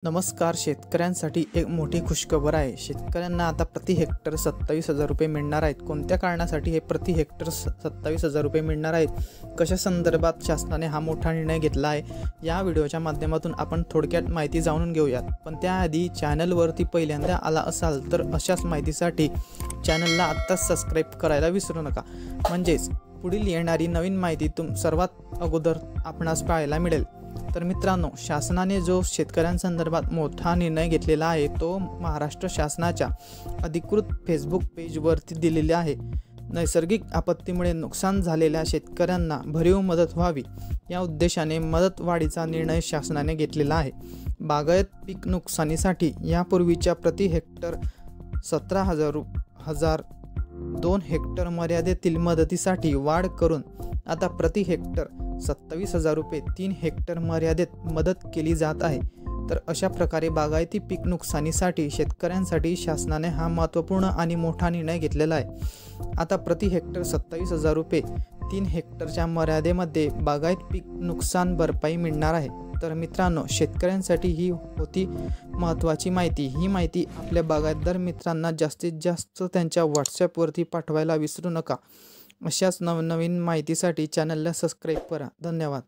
नमस्कार. शेतकऱ्यांसाठी एक मोठी खुशखबर आहे. शेतकऱ्यांना आता प्रति हेक्टर 27,000 रुपये मिळणार आहेत. कोणत्या कारणासाठी हे प्रति हेक्टर 27,000 रुपये मिळणार आहेत, कशा संदर्भात शासनाने हा मोठा निर्णय घेतला आहे, या व्हिडिओच्या माध्यमातून आपण थोडक्यात माहिती जाणून घेऊयात. पण त्याआधी चॅनलवरती पहिल्यांदा आला असाल तर अशाच माहितीसाठी चॅनलला आत्ताच सबस्क्राईब करायला विसरू नका, म्हणजेच पुढील येणारी नवीन माहिती सर्वात अगोदर आपणास पाहायला मिळेल. तर मित्रांनो, शासनाने जो शेतकऱ्यांसंदर्भात मोठा निर्णय घेतलेला आहे तो महाराष्ट्र शासनाच्या अधिकृत फेसबुक पेजवरती दिलेला आहे. नैसर्गिक आपत्तीमुळे नुकसान झालेल्या शेतकऱ्यांना भरीव मदत व्हावी या उद्देशाने मदत वाढीचा निर्णय शासनाने घेतलेला आहे. बागायत पीक नुकसानीसाठी यापूर्वीच्या प्रति हेक्टर 17,000 2 हेक्टर मर्यादेतील मदतीसाठी वाढ करून आता प्रति हेक्टर 27,000 रुपये 3 हेक्टर मर्यादेत मदत केली जात आहे. तर अशा प्रकारे बागायती पीक नुकसानीसाठी शेतकऱ्यांसाठी शासनाने हा महत्त्वपूर्ण आणि मोठा निर्णय घेतलेला आहे. आता प्रति हेक्टर 27,000 रुपये 3 हेक्टरच्या मर्यादेमध्ये बागायत पीक नुकसान भरपाई मिळणार आहे. तर मित्रांनो, शेतकऱ्यांसाठी ही होती महत्त्वाची माहिती. ही माहिती आपल्या बागायतदार मित्रांना जास्तीत जास्त त्यांच्या व्हॉट्सॲपवरती पाठवायला विसरू नका. अशाच नवनवीन माहितीसाठी चॅनलला सबस्क्राईब करा. धन्यवाद.